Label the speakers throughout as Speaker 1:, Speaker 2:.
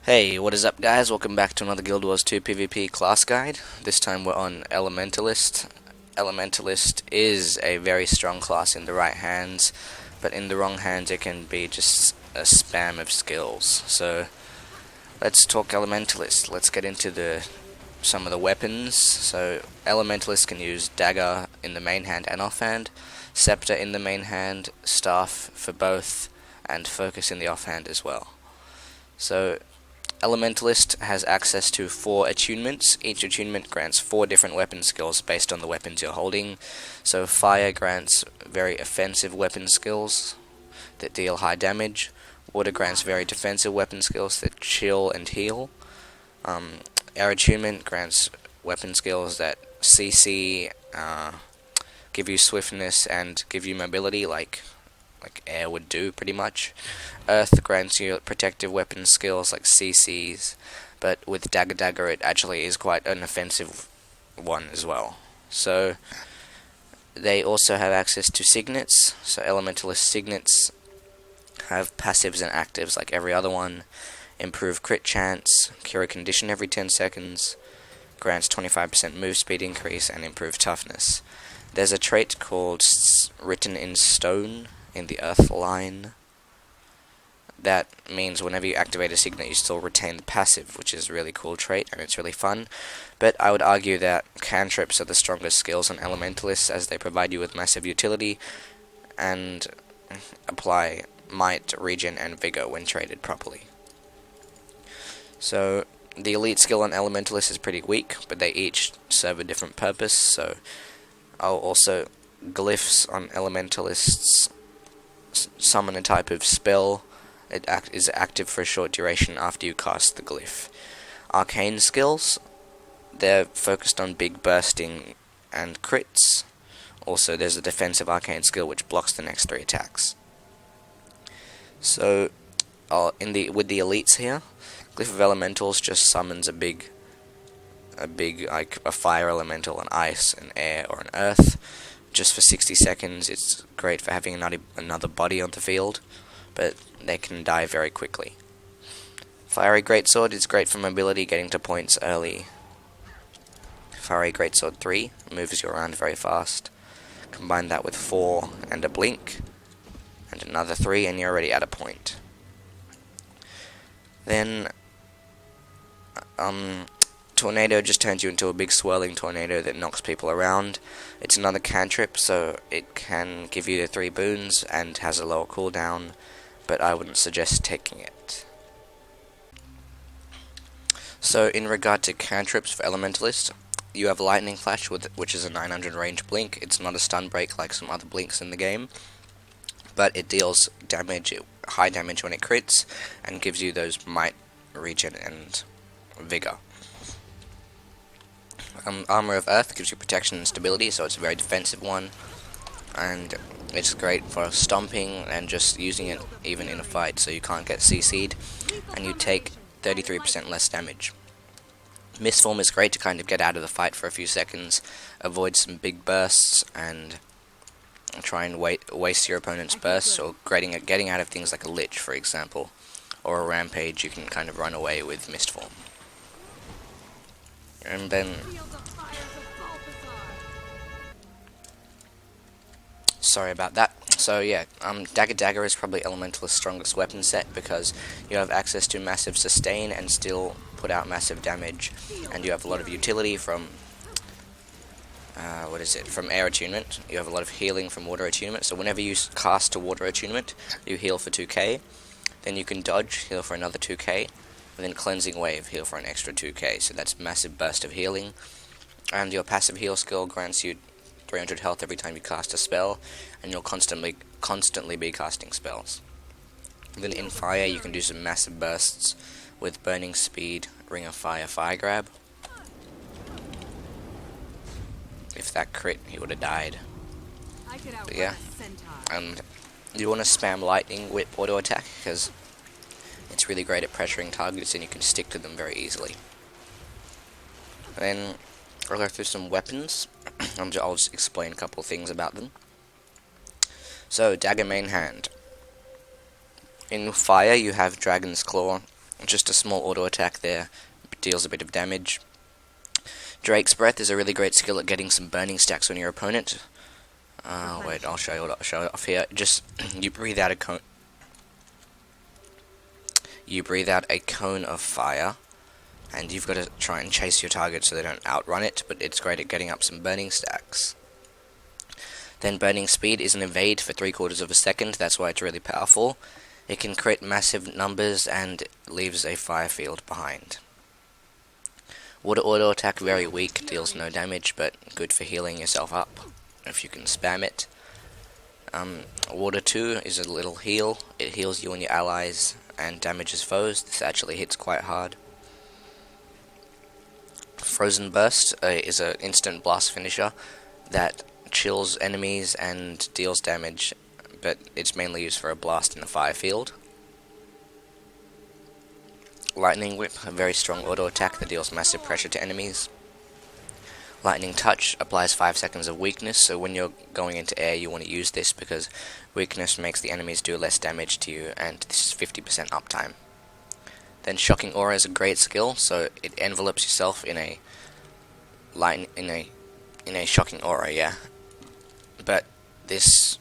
Speaker 1: Hey, what is up guys? Welcome back to another Guild Wars 2 PvP class guide. This time we're on Elementalist. Elementalist is a very strong class in the right hands, but in the wrong hands it can be just a spam of skills. So let's talk Elementalist. Let's get into some of the weapons. So Elementalist can use Dagger in the main hand and offhand, Scepter in the main hand, Staff for both, and Focus in the offhand as well. So Elementalist has access to 4 attunements. Each attunement grants 4 different weapon skills based on the weapons you're holding. So Fire grants very offensive weapon skills that deal high damage. Water grants very defensive weapon skills that chill and heal. Air attunement grants weapon skills that CC, give you swiftness and give you mobility like air would do pretty much. Earth grants you protective weapon skills like CCs, but with Dagger it actually is quite an offensive one as well. So they also have access to signets. So Elementalist signets have passives and actives like every other one. Improve crit chance, cure a condition every 10 seconds, grants 25% move speed increase, and improve toughness. There's a trait called Written in Stone in the Earth line. That means whenever you activate a signet you still retain the passive, which is a really cool trait and it's really fun. But I would argue that cantrips are the strongest skills on Elementalists, as they provide you with massive utility and apply might, regen, and vigor when traded properly. So the elite skill on Elementalist is pretty weak, but they each serve a different purpose. So I'll also glyphs on Elementalists summon a type of spell. It is active for a short duration after you cast the glyph. Arcane skills, they're focused on big bursting and crits. Also there's a defensive arcane skill which blocks the next 3 attacks. So with the elites here, Glyph of Elementals just summons a big like a fire elemental, an ice, an air, or an earth just for 60 seconds. It's great for having another body on the field, but they can die very quickly. Fiery Greatsword is great for mobility, getting to points early. Fiery Greatsword 3 moves you around very fast. Combine that with 4 and a blink, and another 3 and you're already at a point. Then Tornado just turns you into a big swirling tornado that knocks people around. It's another cantrip, so it can give you the 3 boons and has a lower cooldown, but I wouldn't suggest taking it. So in regard to cantrips for Elementalist, you have Lightning Flash, which is a 900 range blink. It's not a stun break like some other blinks in the game, but it deals damage, high damage when it crits, and gives you those might, regen, and vigor. Armor of Earth gives you protection and stability, so it's a very defensive one, and it's great for stomping and just using it even in a fight, so you can't get CC'd, and you take 33% less damage. Mistform is great to kind of get out of the fight for a few seconds, avoid some big bursts, and try and waste your opponent's bursts, or getting out of things like a Lich, for example, or a Rampage. You can kind of run away with Mistform. And then sorry about that. So yeah, Dagger is probably Elementalist's strongest weapon set, because you have access to massive sustain and still put out massive damage, and you have a lot of utility from from air attunement. You have a lot of healing from water attunement, so whenever you cast a water attunement, you heal for 2k, then you can dodge, heal for another 2k, and then Cleansing Wave, heal for an extra 2k, so that's massive burst of healing. And your passive heal skill grants you 300 health every time you cast a spell, and you'll constantly be casting spells. Then in fire you can do some massive bursts with Burning Speed, Ring of Fire, Fire Grab. If that crit, he would have died. But yeah, and you want to spam Lightning Whip auto attack, because it's really great at pressuring targets and you can stick to them very easily. Then I'll go through some weapons. I'll just explain a couple things about them. So, Dagger main hand. In fire you have Dragon's Claw, Just a small auto attack there, deals a bit of damage. Drake's Breath is a really great skill at getting some burning stacks on your opponent. Wait, I'll show it off here. Just you breathe out a cone. You breathe out a cone of fire, and you've got to try and chase your target so they don't outrun it. But it's great at getting up some burning stacks. Then Burning Speed is an evade for 3/4 of a second. That's why it's really powerful. It can crit massive numbers and leaves a fire field behind. Water Auto Attack, very weak, deals no damage, but good for healing yourself up if you can spam it. Water 2 is a little heal. It heals you and your allies and damages foes. This actually hits quite hard. Frozen Burst is an instant blast finisher that chills enemies and deals damage, but it's mainly used for a blast in the fire field. Lightning Whip, a very strong auto attack that deals massive pressure to enemies. Lightning Touch applies 5 seconds of weakness, so when you're going into air you want to use this because weakness makes the enemies do less damage to you, and this is 50% uptime. Then Shocking Aura is a great skill, so it envelopes yourself in a shocking aura, yeah. But this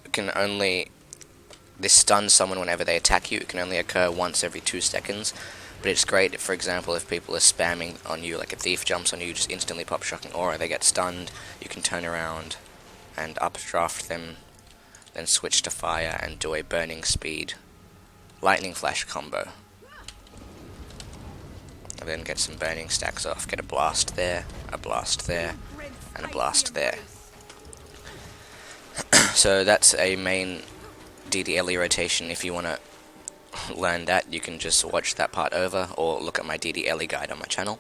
Speaker 1: stuns someone whenever they attack you. It can only occur once every 2 seconds. But it's great, for example, if people are spamming on you, like a thief jumps on you, you just instantly pop Shocking Aura, they get stunned, you can turn around and updraft them, then switch to fire and do a Burning Speed Lightning Flash combo. And then get some burning stacks off, get a blast there, a blast there, and a blast there. So that's a main DDLE rotation. If you want to learn that, you can just watch that part over or look at my DDLE guide on my channel.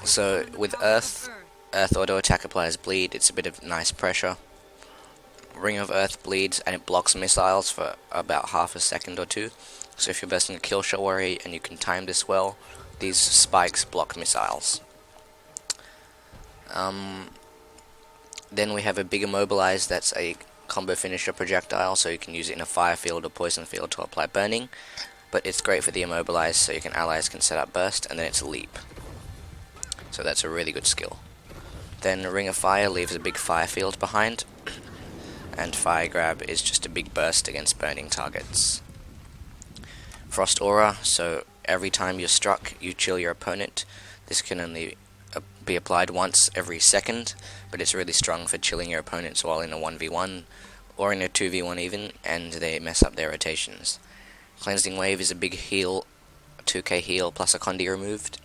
Speaker 1: So with Earth auto attack applies bleed. It's a bit of nice pressure. Ring of Earth bleeds and it blocks missiles for about half a second or two. So if you're versing a kill shot warrior and you can time this well, these spikes block missiles. Then we have a big immobilize. That's a combo finisher projectile, so you can use it in a fire field or poison field to apply burning, but it's great for the immobilize, so you can allies can set up burst, and then it's a leap. So that's a really good skill. Then Ring of Fire leaves a big fire field behind, and Fire Grab is just a big burst against burning targets. Frost Aura, so every time you're struck, you chill your opponent. This can only be applied once every second, but it's really strong for chilling your opponents while in a 1v1 or in a 2v1 even, and they mess up their rotations. Cleansing Wave is a big heal, 2k heal plus a Condi removed.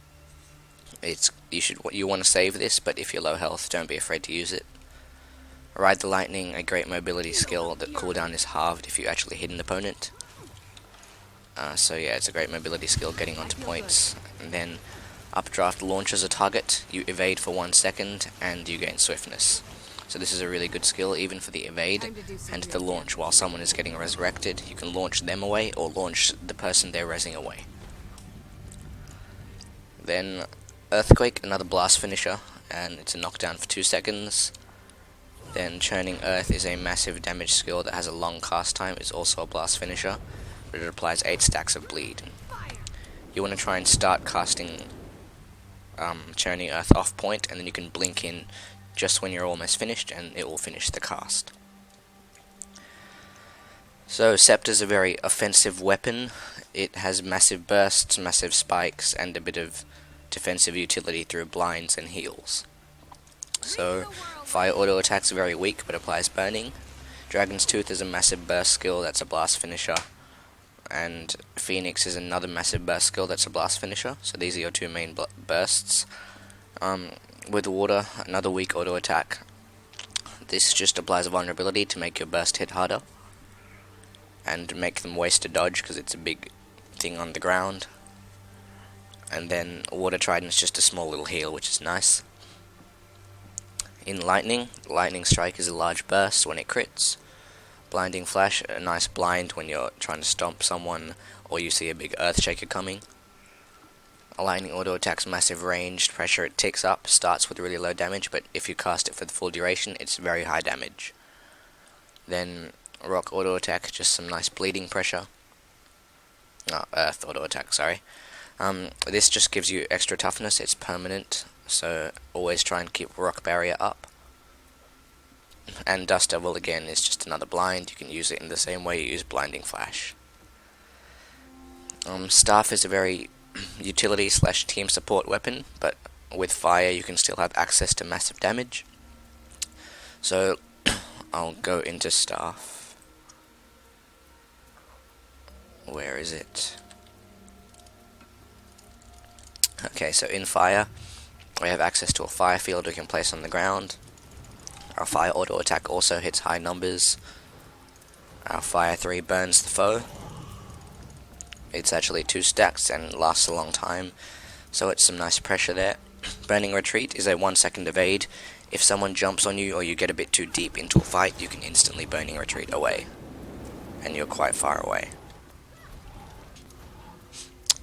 Speaker 1: You want to save this, but if you're low health, don't be afraid to use it. Ride the Lightning, a great mobility skill that cooldown is halved if you actually hit an opponent. So yeah, it's a great mobility skill getting onto points. And then Updraft launches a target, you evade for 1 second, and you gain swiftness. So this is a really good skill even for the evade and the launch. While someone is getting resurrected, you can launch them away or launch the person they're rezzing away. Then Earthquake, another blast finisher, and it's a knockdown for 2 seconds. Then Churning Earth is a massive damage skill that has a long cast time. It's also a blast finisher, but it applies 8 stacks of bleed. You want to try and start casting Churning Earth off point, and then you can blink in just when you're almost finished, and it will finish the cast. So Scepter's a very offensive weapon. It has massive bursts, massive spikes, and a bit of defensive utility through blinds and heals. So Fire Auto Attack's very weak, but applies burning. Dragon's Tooth is a massive burst skill that's a blast finisher. And Phoenix is another massive burst skill that's a blast finisher. So these are your two main bursts. With Water, another weak auto attack. This just applies a vulnerability to make your burst hit harder and make them waste a dodge because it's a big thing on the ground. And then Water Trident is just a small little heal, which is nice. In Lightning, Lightning Strike is a large burst when it crits. Blinding Flash, a nice blind when you're trying to stomp someone or you see a big earth shaker coming. A Lightning auto attack's massive ranged pressure, it ticks up, starts with really low damage, but if you cast it for the full duration, it's very high damage. Then Rock auto attack, just some nice bleeding pressure. Earth auto attack, sorry. This just gives you extra toughness, it's permanent, so always try and keep rock barrier up. And Dust Devil again is just another blind, you can use it in the same way you use Blinding Flash. Staff is a very utility / team support weapon, but with fire you can still have access to massive damage. So I'll go into Staff. Where is it? Okay, so in fire we have access to a fire field we can place on the ground. Our fire auto attack also hits high numbers. Our fire 3 burns the foe. It's actually 2 stacks and lasts a long time, so it's some nice pressure there. Burning retreat is a 1 second evade. If someone jumps on you or you get a bit too deep into a fight, you can instantly burning retreat away, and you're quite far away.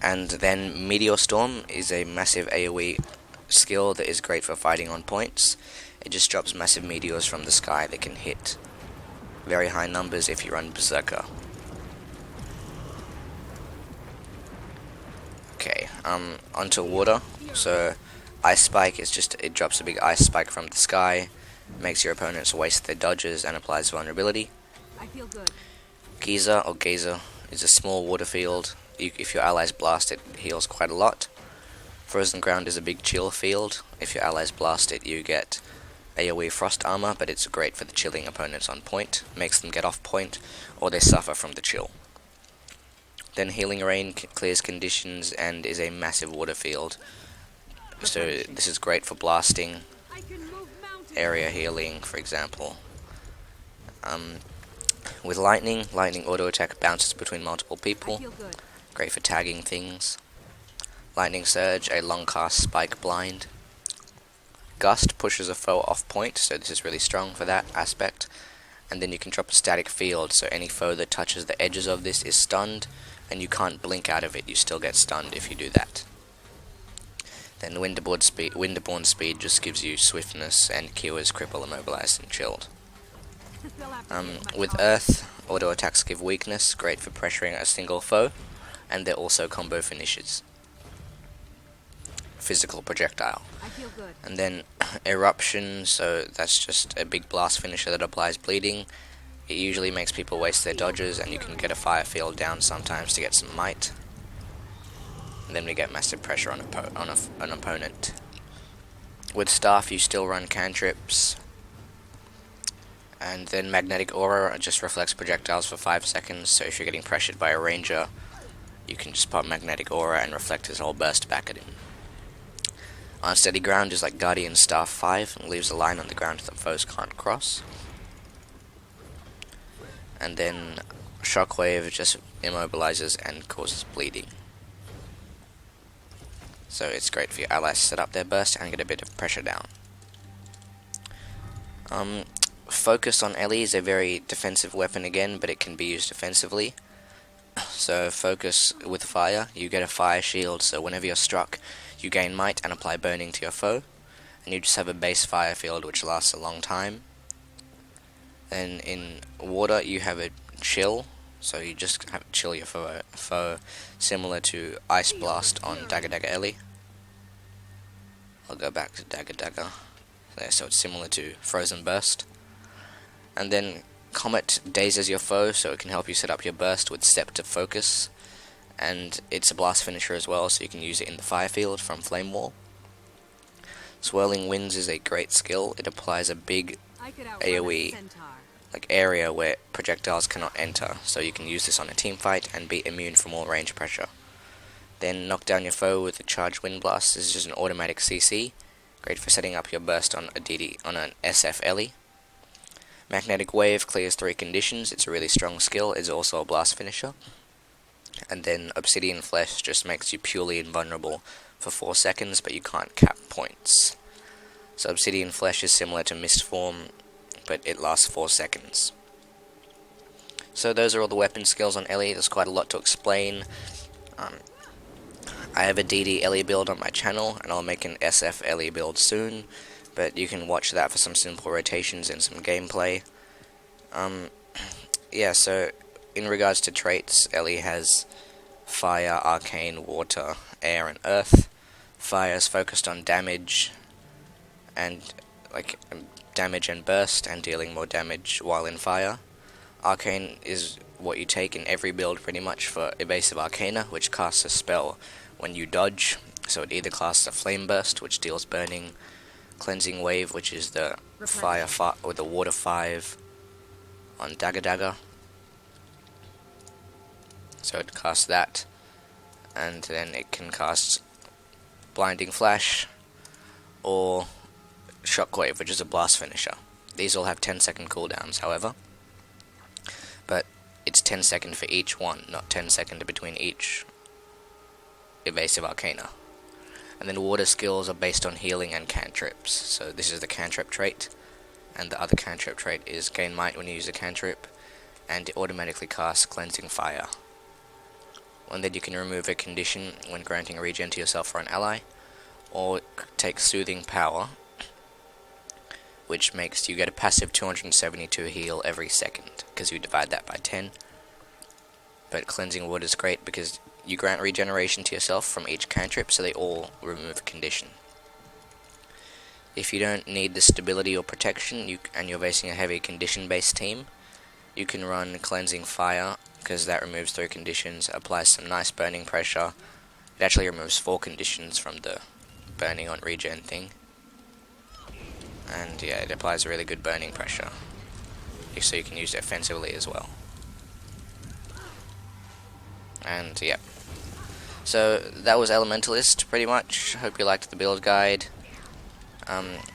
Speaker 1: And then Meteor Storm is a massive AoE skill that is great for fighting on points. It just drops massive meteors from the sky that can hit very high numbers if you run Berserker. Okay, onto water. So Ice Spike is just, it drops a big ice spike from the sky, makes your opponents waste their dodges and applies vulnerability.
Speaker 2: I feel good.
Speaker 1: Geyser or Geyser is a small water field. If your allies blast it, heals quite a lot. Frozen Ground is a big chill field. If your allies blast it, you get AoE frost armor, but it's great for the chilling opponents on point, makes them get off point, or they suffer from the chill. Then Healing Rain clears conditions and is a massive water field. So this is great for blasting, area healing, for example. With Lightning auto attack bounces between multiple people, great for tagging things. Lightning Surge, a long cast spike blind. Gust pushes a foe off point, so this is really strong for that aspect. And then you can drop a static field, so any foe that touches the edges of this is stunned, and you can't blink out of it, you still get stunned if you do that. Then Winterborn Speed just gives you swiftness and cures cripple, immobilized, and chilled. With Earth, auto attacks give weakness, great for pressuring a single foe, and they're also combo finishes. Physical projectile. And then Eruption, so that's just a big blast finisher that applies bleeding. It usually makes people waste their dodges, and you can get a fire field down sometimes to get some might. And then we get massive pressure on an opponent. With Staff you still run cantrips. And then Magnetic Aura just reflects projectiles for 5 seconds, so if you're getting pressured by a ranger, you can just pop Magnetic Aura and reflect his whole burst back at him. Unsteady Ground is like Guardian Staff 5, and leaves a line on the ground that foes can't cross. And then Shockwave just immobilizes and causes bleeding. So it's great for your allies to set up their burst and get a bit of pressure down. Focus on Ellie is a very defensive weapon again, but it can be used offensively. So Focus with fire, you get a fire shield, so whenever you're struck, you gain might and apply burning to your foe. And you just have a base fire field which lasts a long time. Then in water you have a chill, so you just have to chill your foe, similar to Ice Blast on Dagger Dagger Ellie. I'll go back to Dagger Dagger. There, so it's similar to Frozen Burst. And then Comet dazes your foe, so it can help you set up your burst with Step to Focus. And it's a blast finisher as well, so you can use it in the fire field from Flame Wall. Swirling Winds is a great skill. It applies a big AoE area where projectiles cannot enter, so you can use this on a team fight and be immune from all range pressure. Then knock down your foe with a charged Wind Blast. This is just an automatic CC, great for setting up your burst on an SF Ellie. Magnetic Wave clears 3 conditions. It's a really strong skill. It's also a blast finisher. And then Obsidian Flesh just makes you purely invulnerable for 4 seconds, but you can't cap points. So Obsidian Flesh is similar to Mist Form, but it lasts 4 seconds. So those are all the weapon skills on Ellie. There's quite a lot to explain. I have a DD Ellie build on my channel, and I'll make an SF Ellie build soon, but you can watch that for some simple rotations and some gameplay. Yeah, so in regards to traits, Ellie has fire, arcane, water, air, and earth. Fire is focused on damage and damage and burst and dealing more damage while in fire. Arcane is what you take in every build pretty much for Evasive Arcana, which casts a spell when you dodge, so it either casts a Flame Burst, which deals burning, Cleansing Wave, which is the fire with the water 5 on Dagger, so it casts that, and then it can cast Blinding Flash or Shockwave, which is a blast finisher. These all have 10-second cooldowns, however, but it's 10 seconds for each one, not 10 seconds between each Evasive Arcana. And then water skills are based on healing and cantrips. So this is the cantrip trait, and the other cantrip trait is gain might when you use a cantrip, and it automatically casts Cleansing Fire. And then you can remove a condition when granting regen to yourself or an ally, or take Soothing Power, which makes you get a passive 272 heal every second, because you divide that by 10. But Cleansing Water is great because you grant regeneration to yourself from each cantrip, so they all remove a condition. If you don't need the stability or protection, and you're facing a heavy condition-based team, you can run Cleansing Fire, because that removes 3 conditions, applies some nice burning pressure. It actually removes 4 conditions from the burning on regen thing. And yeah, it applies really good burning pressure, so you can use it offensively as well. And yeah, so that was Elementalist pretty much. Hope you liked the build guide.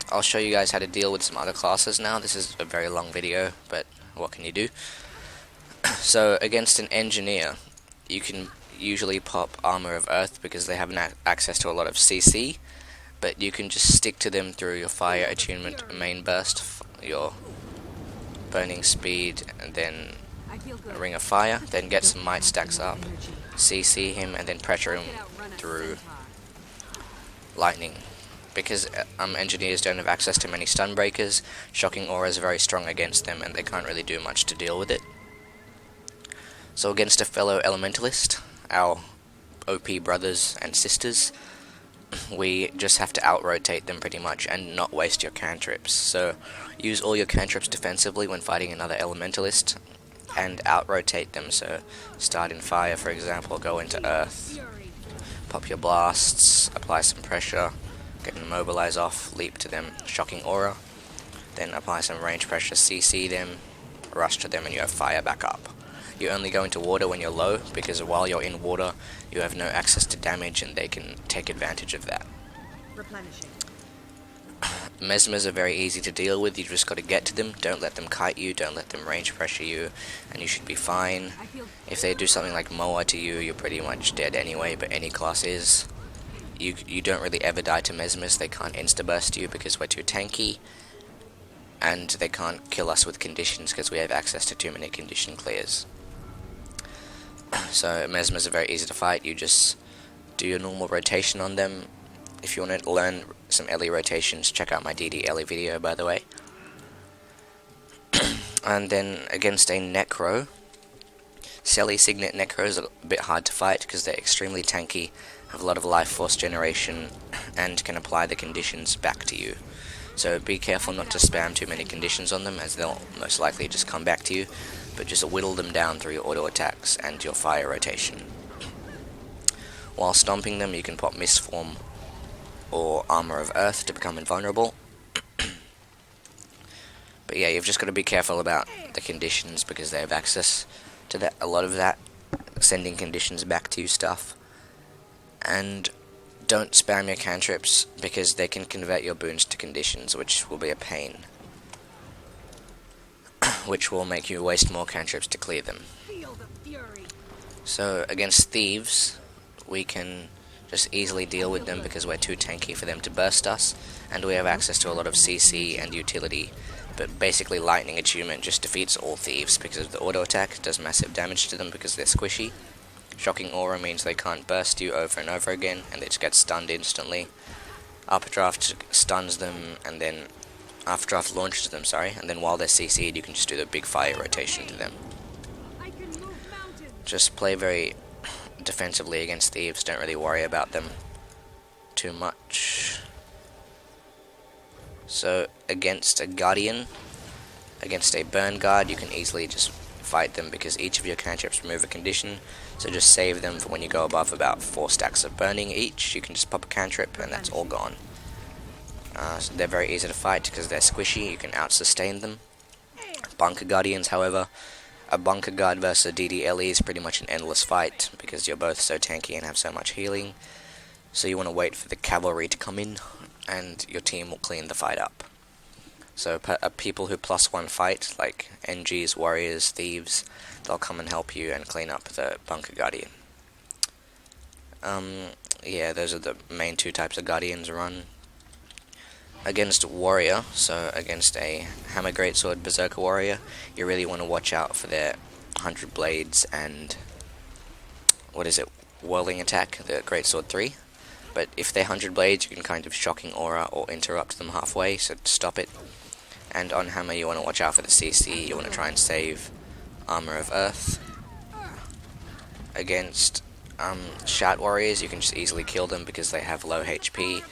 Speaker 1: I'll show you guys how to deal with some other classes now. This is a very long video, but what can you do? So against an engineer, you can usually pop Armor of Earth because they have access to a lot of CC, but you can just stick to them through your Fire Attunement Main Burst, your Burning Speed, and then a Ring of Fire, then get some Might stacks up, CC him, and then pressure him through Lightning. Because engineers don't have access to many stun breakers, Shocking Aura is very strong against them, and they can't really do much to deal with it. So against a fellow Elementalist, our OP brothers and sisters, we just have to out-rotate them pretty much and not waste your cantrips. So use all your cantrips defensively when fighting another Elementalist, and out-rotate them. So start in fire, for example, go into earth, pop your blasts, apply some pressure, get them immobilize off, leap to them, Shocking Aura, then apply some range pressure, CC them, rush to them, and you have fire back up. You only go into water when you're low, because while you're in water, you have no access to damage, and they can take advantage of that.
Speaker 2: Replenishing.
Speaker 1: Mesmers are very easy to deal with. You just got to get to them. Don't let them kite you. Don't let them range pressure you, and you should be fine. If they do something like Moa to you, you're pretty much dead anyway. But any class is. You don't really ever die to Mesmers. They can't insta-burst you because we're too tanky, and they can't kill us with conditions because we have access to too many condition clears. So Mesmers are very easy to fight. You just do your normal rotation on them. If you want to learn some Ellie rotations, check out my DD Ellie video, by the way. And then against a Necro, Selly Signet Necros are a bit hard to fight because they're extremely tanky, have a lot of life force generation, and can apply the conditions back to you. So be careful not to spam too many conditions on them, as they'll most likely just come back to you, but just whittle them down through your auto attacks and your fire rotation. While stomping them, you can pop Mistform or Armor of Earth to become invulnerable. But yeah, you've just got to be careful about the conditions because they have access to that, a lot of that, sending conditions back to you stuff. And don't spam your cantrips because they can convert your boons to conditions, which will be a pain. Which will make you waste more cantrips to clear them. So against thieves, we can just easily deal with them because we're too tanky for them to burst us, and we have access to a lot of CC and utility. But basically Lightning Attunement just defeats all thieves because of the auto attack, does massive damage to them because they're squishy. Shocking Aura means they can't burst you over and over again, and they just get stunned instantly. Updraft stuns them, and then Afterdraft launches them, and then while they're CC'd, you can just do the big fire rotation to them. Just play very defensively against thieves, don't really worry about them too much. So against a guardian, against a burn guard, you can easily just fight them because each of your cantrips remove a condition, so just save them for when you go above about 4 stacks of burning each. You can just pop a cantrip and that's all gone. So they're very easy to fight because they're squishy, you can out-sustain them. Bunker guardians, however, a bunker guard versus a DDLE is pretty much an endless fight because you're both so tanky and have so much healing. So you want to wait for the cavalry to come in and your team will clean the fight up. So people who +1 fight, like NGs, warriors, thieves, they'll come and help you and clean up the bunker guardian. Yeah, those are the main 2 types of guardians run. Against warrior, so against a hammer greatsword berserker warrior, you really want to watch out for their 100 blades and whirling attack, the greatsword 3. But if they're 100 blades, you can kind of shocking aura or interrupt them halfway, so stop it. And on hammer, you want to watch out for the CC. You want to try and save armor of earth. Against shout warriors, you can just easily kill them because they have low HP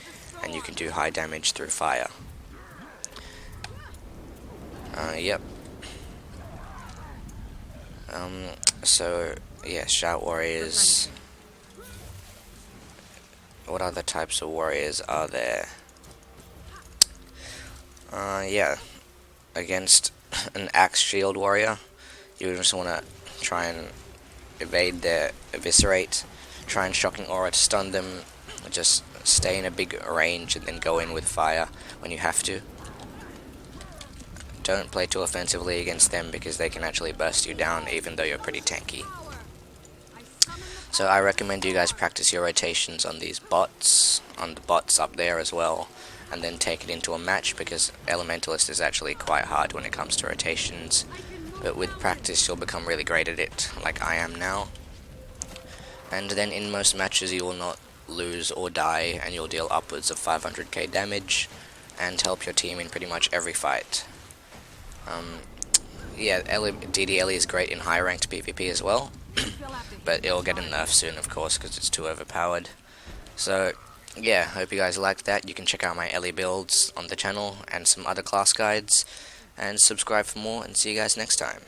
Speaker 1: and you can do high damage through fire. Yep. So yeah, shout warriors. What other types of warriors are there? Yeah, against an axe shield warrior, you just want to try and evade their eviscerate, try and shocking aura to stun them, just stay in a big range and then go in with fire when you have to. Don't play too offensively against them because they can actually burst you down even though you're pretty tanky. So I recommend you guys practice your rotations on these bots, on the bots up there as well, and then take it into a match because Elementalist is actually quite hard when it comes to rotations, but with practice you'll become really great at it, like I am now. And then in most matches you will not lose or die, and you'll deal upwards of 500k damage, and help your team in pretty much every fight. Yeah, DDLE is great in high ranked PvP as well, but it'll get a nerf soon of course because it's too overpowered. So yeah, hope you guys liked that. You can check out my Ellie builds on the channel and some other class guides, and subscribe for more, and see you guys next time.